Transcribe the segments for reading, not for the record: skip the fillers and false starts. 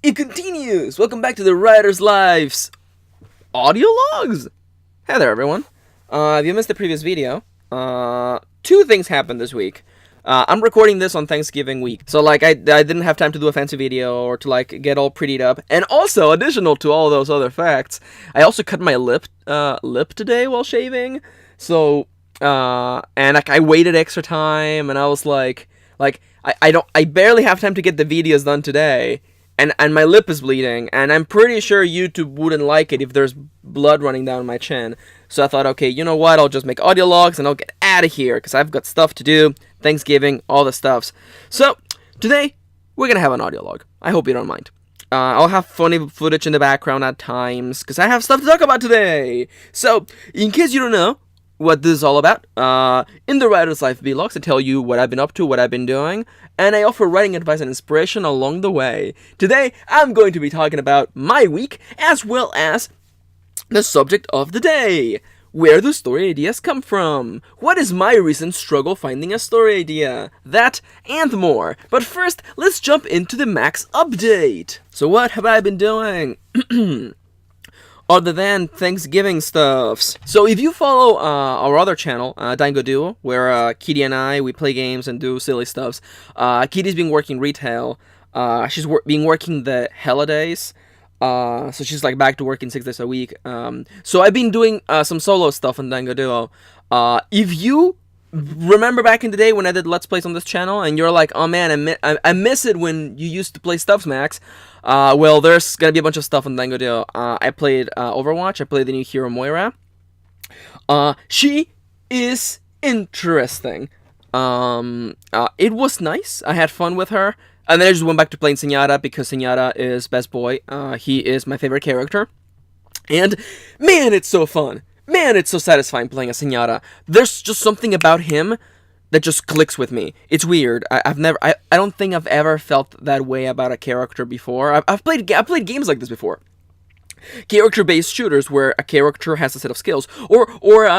It continues! Welcome back to the Writer's Lives audio logs! Hey there, everyone. If you missed the previous video, two things happened this week. I'm recording this on Thanksgiving week, so I didn't have time to do a fancy video or to get all prettied up. And also, additional to all those other facts, I also cut my lip today while shaving. So, and I waited extra time, and I was I barely have time to get the videos done today. And my lip is bleeding, and I'm pretty sure YouTube wouldn't like it if there's blood running down my chin. So I thought, okay, you know what, I'll just make audio logs and I'll get out of here, because I've got stuff to do, Thanksgiving, all the stuffs. So, today, we're gonna have an audio log. I hope you don't mind. I'll have funny footage in the background at times, because I have stuff to talk about today. So, in case you don't know what this is all about, in the Writer's Life vlogs, I tell you what I've been up to, what I've been doing, and I offer writing advice and inspiration along the way. Today, I'm going to be talking about my week, as well as the subject of the day. Where do story ideas come from? What is my recent struggle finding a story idea? That and more. But first, let's jump into the Max update. So what have I been doing? Other than Thanksgiving stuffs. So if you follow our other channel, Dango Duo, where Kitty and I, we play games and do silly stuffs. Kitty's been working retail. She's been working the holidays. So she's back to working 6 days a week. So I've been doing some solo stuff on Dango Duo. If you remember back in the day when I did Let's Plays on this channel, and you're like, oh man, I miss it when you used to play stuffs, Max. Well, there's gonna be a bunch of stuff on Dango Duo. I played Overwatch. I played the new hero Moira. She is interesting. It was nice. I had fun with her. And then I just went back to playing Zenyatta, because Zenyatta is best boy. He is my favorite character. And, man, it's so fun. Man, it's so satisfying playing as Zenyatta. There's just something about him that just clicks with me. It's weird. I don't think I've ever felt that way about a character before. I've played games like this before. Character-based shooters where a character has a set of skills, or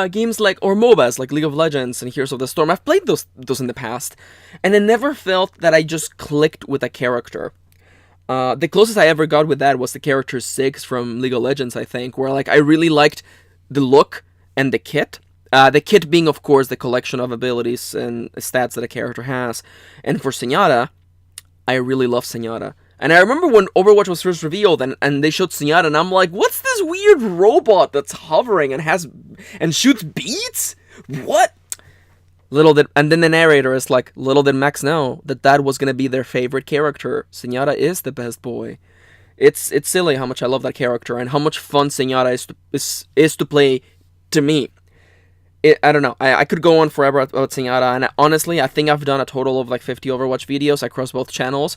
games or MOBAs like League of Legends and Heroes of the Storm. I've played those in the past, and I never felt that I just clicked with a character. The closest I ever got with that was the character 6 from League of Legends, I think, where I really liked the look and the kit. The kit being, of course, the collection of abilities and stats that a character has. And for Zenyatta, I really love Zenyatta. And I remember when Overwatch was first revealed, and they showed Zenyatta, and I'm like, what's this weird robot that's hovering and shoots beads? What? And then the narrator is like, little did Max know that was gonna be their favorite character. Zenyatta is the best boy. It's silly how much I love that character, and how much fun Zenyatta is to play to me. I don't know. I could go on forever about Zenyatta, and honestly, I think I've done a total of 50 Overwatch videos across both channels.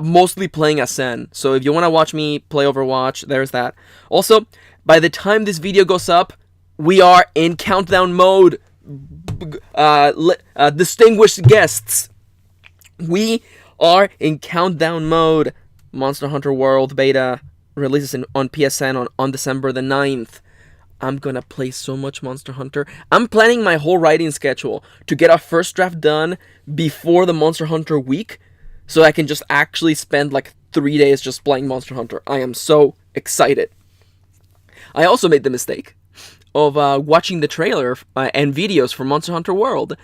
Mostly playing as Sen. So if you want to watch me play Overwatch, there's that. Also, by the time this video goes up, we are in countdown mode. Distinguished guests, we are in countdown mode. Monster Hunter World Beta releases on PSN on December the 9th. I'm gonna play so much Monster Hunter. I'm planning my whole writing schedule to get a first draft done before the Monster Hunter week, so I can just actually spend 3 days just playing Monster Hunter. I am so excited. I also made the mistake of watching the trailer and videos for Monster Hunter World.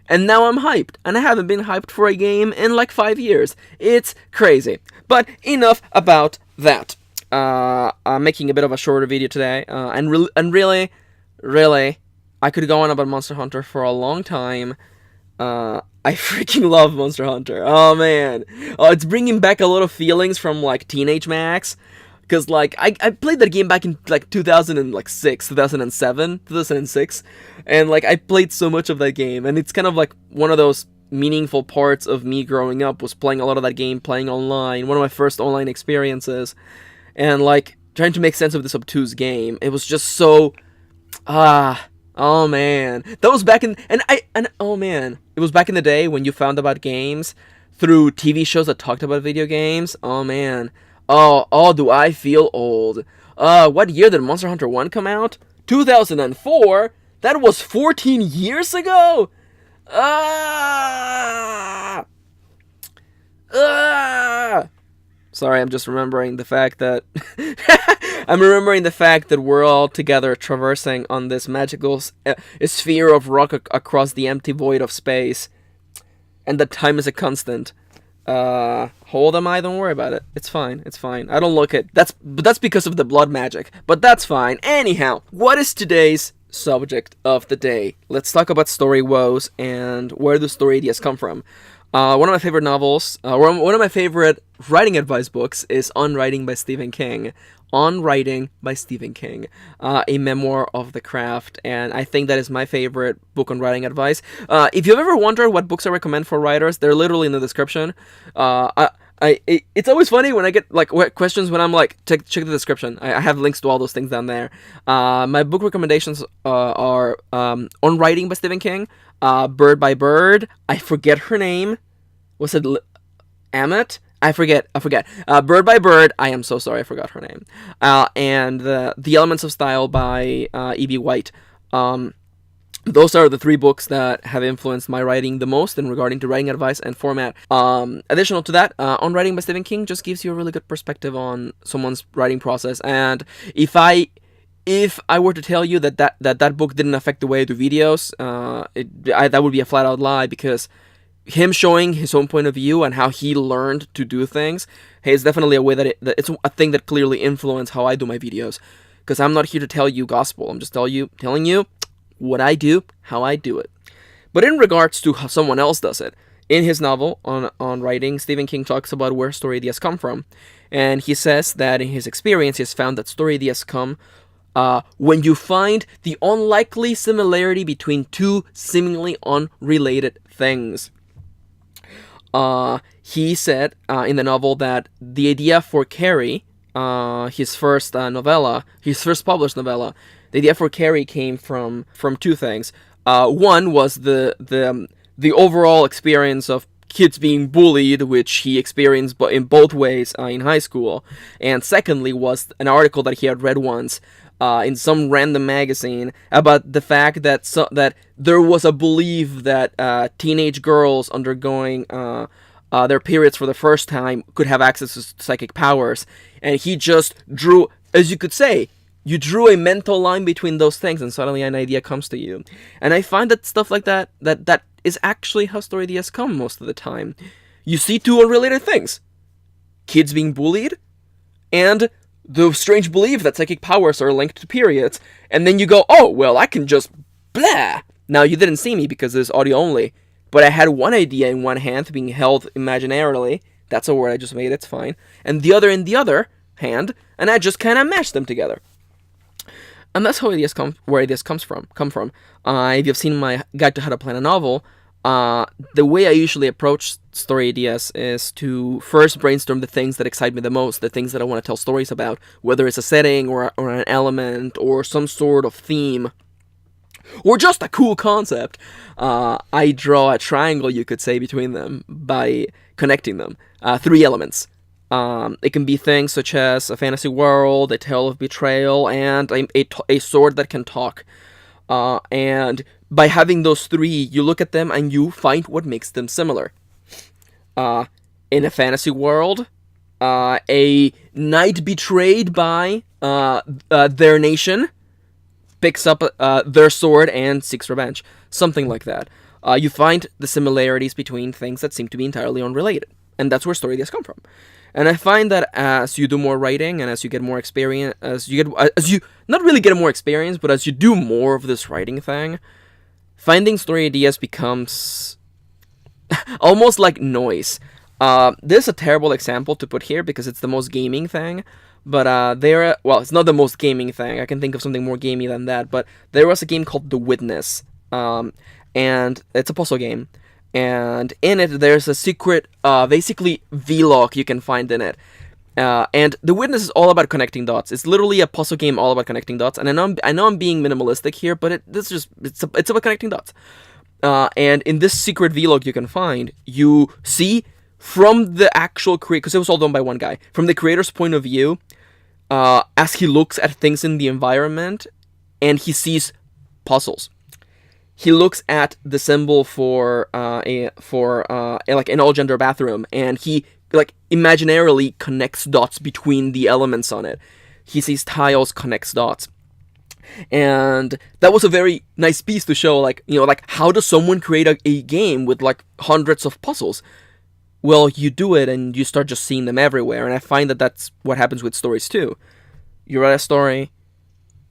And now I'm hyped. And I haven't been hyped for a game in 5 years. It's crazy. But enough about that. I'm making a bit of a shorter video today. And really, I could go on about Monster Hunter for a long time. I freaking love Monster Hunter. Oh, man. It's bringing back a lot of feelings from, Teenage Max. Because, I played that game back in, 2006, 2006. And, I played so much of that game. And it's kind of, one of those meaningful parts of me growing up was playing a lot of that game, playing online. One of my first online experiences. And, trying to make sense of this obtuse game. It was just so... Oh man, that was back in, oh man, it was back in the day when you found about games through TV shows that talked about video games. Oh man, oh, do I feel old. What year did Monster Hunter 1 come out? 2004? That was 14 years ago? Sorry, I'm just remembering the fact that I'm remembering the fact that we're all together traversing on this magical sphere of rock across the empty void of space, and that time is a constant. How old am I? Don't worry about it. It's fine. It's fine. I don't look it. But that's because of the blood magic. But that's fine. Anyhow, what is today's subject of the day? Let's talk about story woes and where the story ideas come from. One of my favorite novels, one of my favorite writing advice books is On Writing by Stephen King. On Writing by Stephen King, a memoir of the craft, and I think that is my favorite book on writing advice. If you've ever wondered what books I recommend for writers, they're literally in the description. It's always funny when I get like questions when I'm like, check the description. I have links to all those things down there. My book recommendations are On Writing by Stephen King, Bird by Bird. I forget her name. Was it Amit? I forget. Bird by Bird. I am so sorry. I forgot her name. And The Elements of Style by E.B. White. Those are the three books that have influenced my writing the most in regarding to writing advice and format. Additional to that, On Writing by Stephen King just gives you a really good perspective on someone's writing process. And if I were to tell you that book didn't affect the way I do videos, that would be a flat out lie, because him showing his own point of view and how he learned to do things, hey, it's definitely a way that it's a thing that clearly influenced how I do my videos. Because I'm not here to tell you gospel. I'm just telling you what I do, how I do it. But in regards to how someone else does it, in his novel on writing, Stephen King talks about where story ideas come from. And he says that in his experience, he has found that story ideas come when you find the unlikely similarity between two seemingly unrelated things. He said in the novel that the idea for Carrie, his first published novella, the idea for Carrie came from two things. One was the overall experience of kids being bullied, which he experienced in both ways in high school. And secondly was an article that he had read once in some random magazine about the fact that that there was a belief that teenage girls undergoing their periods for the first time could have access to psychic powers. And he just drew, as you could say, you drew a mental line between those things, and suddenly an idea comes to you. And I find that stuff like that is actually how story ideas come most of the time. You see two unrelated things. Kids being bullied, and the strange belief that psychic powers are linked to periods. And then you go, oh, well, I can just blah. Now, you didn't see me because it's audio only, but I had one idea in one hand being held imaginarily. That's a word I just made, it's fine. And the other in the other hand, and I just kind of mashed them together. And that's how where ideas come from. If you've seen my guide to how to plan a novel, the way I usually approach story ideas is to first brainstorm the things that excite me the most, the things that I want to tell stories about, whether it's a setting or an element or some sort of theme, or just a cool concept. I draw a triangle, you could say, between them by connecting them. Three elements. It can be things such as a fantasy world, a tale of betrayal, and a sword that can talk. And by having those three, you look at them and you find what makes them similar. In a fantasy world, a knight betrayed by their nation picks up their sword and seeks revenge. Something like that. You find the similarities between things that seem to be entirely unrelated. And that's where story ideas come from. And I find that as you do more writing and as you get more experience, as you not really get more experience, but as you do more of this writing thing, finding story ideas becomes almost like noise. This is a terrible example to put here because it's the most gaming thing, but it's not the most gaming thing. I can think of something more gamey than that, but there was a game called The Witness, and it's a puzzle game. And in it, there's a secret, basically, vlog you can find in it. And The Witness is all about connecting dots. It's literally a puzzle game all about connecting dots. And I know I'm being minimalistic here, but it's about connecting dots. And in this secret vlog you can find, you see from the actual creator, because it was all done by one guy, from the creator's point of view, as he looks at things in the environment, and he sees puzzles. He looks at the symbol for like an all-gender bathroom, and he like imaginarily connects dots between the elements on it. He sees tiles, connects dots. And that was a very nice piece to show, like, you know, like, how does someone create a game with like hundreds of puzzles? Well, you do it and you start just seeing them everywhere. And I find that that's what happens with stories too. You write a story,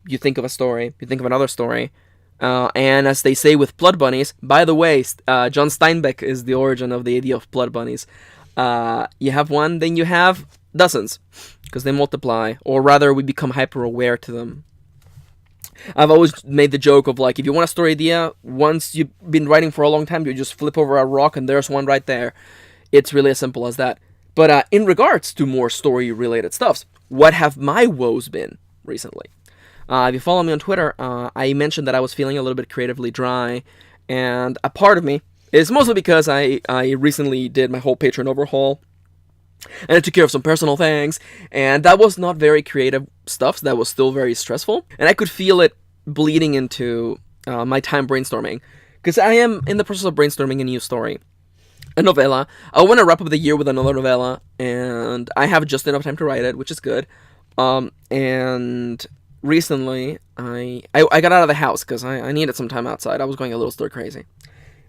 you think of a story, you think of another story. And as they say with blood bunnies, by the way, John Steinbeck is the origin of the idea of blood bunnies. You have one, then you have dozens, because they multiply, or rather we become hyper aware to them. I've always made the joke of, like, if you want a story idea, once you've been writing for a long time, you just flip over a rock and there's one right there. It's really as simple as that. But in regards to more story-related stuffs, what have my woes been recently? If you follow me on Twitter, I mentioned that I was feeling a little bit creatively dry, and a part of me is mostly because I recently did my whole Patron overhaul, and I took care of some personal things, and that was not very creative stuff, so that was still very stressful, and I could feel it bleeding into my time brainstorming, because I am in the process of brainstorming a new story, a novella. I want to wrap up the year with another novella, and I have just enough time to write it, which is good, and recently, I got out of the house, because I needed some time outside. I was going a little stir crazy,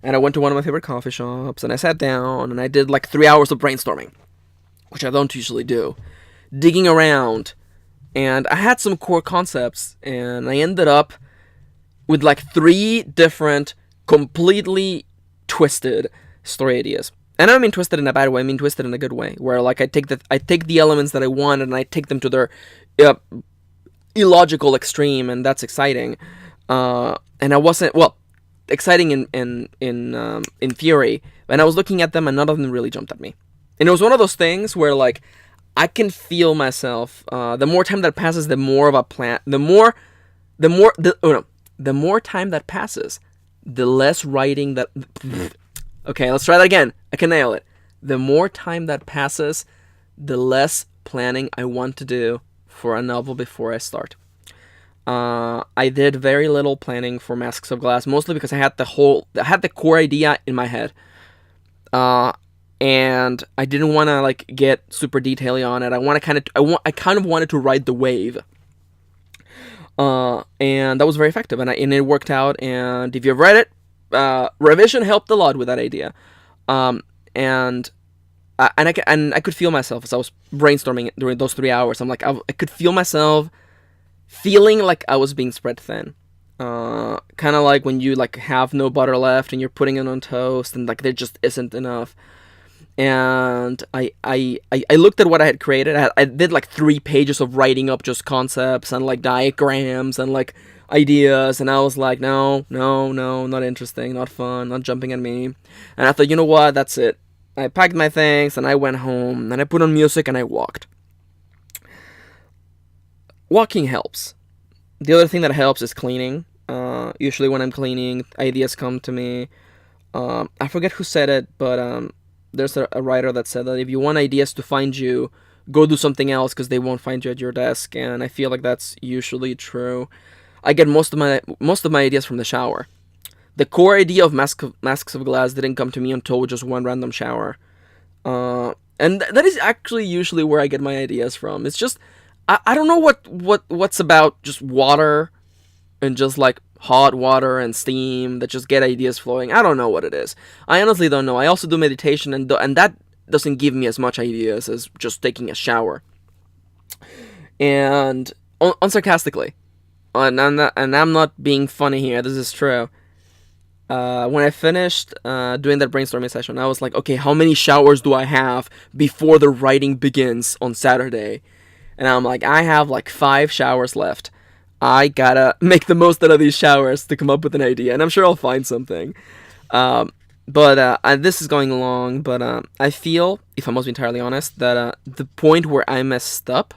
and I went to one of my favorite coffee shops, and I sat down, and I did like 3 hours of brainstorming, which I don't usually do, digging around, and I had some core concepts, and I ended up with like 3 different, completely twisted story ideas. And I don't mean twisted in a bad way, I mean twisted in a good way, where like I take the elements that I want, and I take them to their illogical extreme, and that's exciting. And I wasn't, well, exciting in theory, and I was looking at them, and none of them really jumped at me. And it was one of those things where, like, I can feel myself, the more time that passes, the more of a plan, the more time that passes, the less writing that, okay, let's try that again, I can nail it. The more time that passes, the less planning I want to do for a novel before I start. I did very little planning for Masks of Glass, mostly because I had the core idea in my head. And I didn't want to like get super detaily on it. I kind of wanted to ride the wave. And that was very effective, and it worked out. And if you've read it, revision helped a lot with that idea. And I could feel myself as I was brainstorming during those 3 hours. I'm like, I could feel myself feeling like I was being spread thin. Kind of like when you like have no butter left and you're putting it on toast, and like there just isn't enough. And I looked at what I had created. I did like 3 pages of writing up just concepts and like diagrams and like ideas, and I was like, no, not interesting, not fun, not jumping at me. And I thought, you know what, that's it. I packed my things and I went home and I put on music and I walked. Walking helps. The other thing that helps is cleaning. Usually when I'm cleaning, ideas come to me. I forget who said it, but there's a writer that said that if you want ideas to find you, go do something else because they won't find you at your desk. And I feel like that's usually true. I get most of my ideas from the shower. The core idea of Masks of Glass didn't come to me until just one random shower. And that is actually usually where I get my ideas from. It's just, I don't know what's about just water and just like hot water and steam that just get ideas flowing. I don't know what it is. I honestly don't know. I also do meditation, and that doesn't give me as much ideas as just taking a shower. And unsarcastically, and I'm not being funny here, this is true. When I finished doing that brainstorming session, I was like, okay, how many showers do I have before the writing begins on Saturday? And I'm like, I have like 5 showers left. I gotta make the most out of these showers to come up with an idea, and I'm sure I'll find something. But this is going long, but I feel, if I must be entirely honest, that the point where I messed up,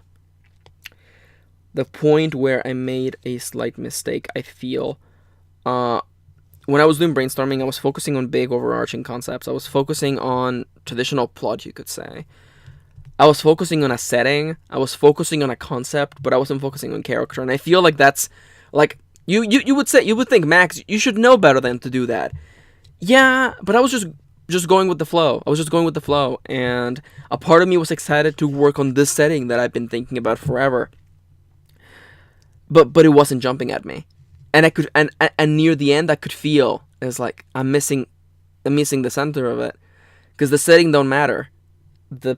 the point where I made a slight mistake, I feel, when I was doing brainstorming, I was focusing on big overarching concepts. I was focusing on traditional plot, you could say. I was focusing on a setting, I was focusing on a concept, but I wasn't focusing on character. And I feel like that's, like, you would think, Max, you should know better than to do that. Yeah, but I was just just going with the flow. I was just going with the flow, and a part of me was excited to work on this setting that I've been thinking about forever. But it wasn't jumping at me, and I could and near the end I could feel it's like I'm missing the center of it, because the setting don't matter, the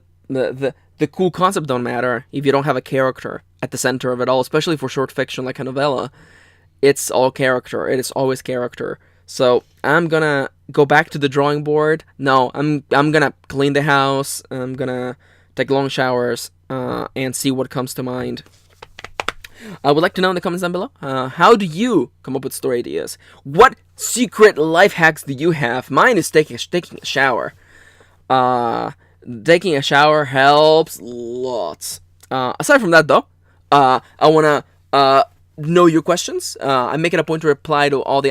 cool concept don't matter if you don't have a character at the center of it all, especially for short fiction like a novella. It's all character. It is always character. So I'm gonna go back to the drawing board. No, I'm gonna clean the house. I'm gonna take long showers and see what comes to mind. I would like to know in the comments down below, how do you come up with story ideas? What secret life hacks do you have? Mine is taking a shower. Taking a shower helps lots. Aside from that, though, I wanna know your questions. I'm making a point to reply to all the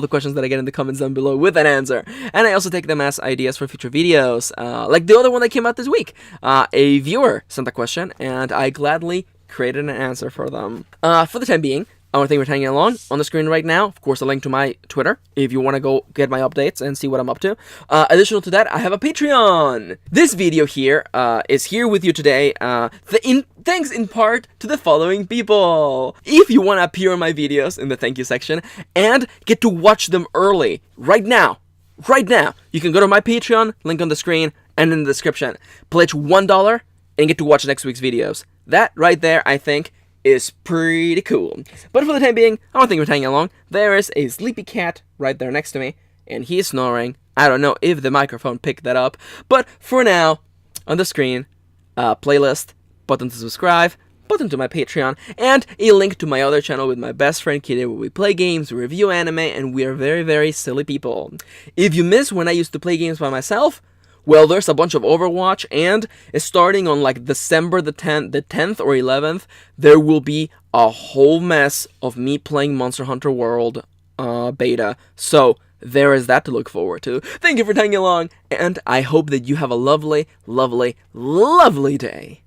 questions that I get in the comments down below with an answer, and I also take them as ideas for future videos. Like the other one that came out this week. A viewer sent a question, and I gladly created an answer for them. For the time being, I want to thank you for hanging along. On the screen right now, of course, a link to my Twitter if you want to go get my updates and see what I'm up to. Additional to that, I have a Patreon. This video here is here with you today. Thanks in part to the following people. If you want to appear in my videos in the thank you section and get to watch them early, right now, you can go to my Patreon, link on the screen and in the description. Pledge $1 and get to watch next week's videos. That right there, I think, is pretty cool. But for the time being, I don't think we're hanging along. There is a sleepy cat right there next to me, and he's snoring. I don't know if the microphone picked that up, but for now, on the screen, playlist, button to subscribe, button to my Patreon, and a link to my other channel with my best friend Kitty, where we play games, we review anime, and we are very, very silly people. If you miss when I used to play games by myself, well, there's a bunch of Overwatch, and starting on like December the 10th or 11th, there will be a whole mess of me playing Monster Hunter World beta. So there is that to look forward to. Thank you for tagging along, and I hope that you have a lovely, lovely, lovely day.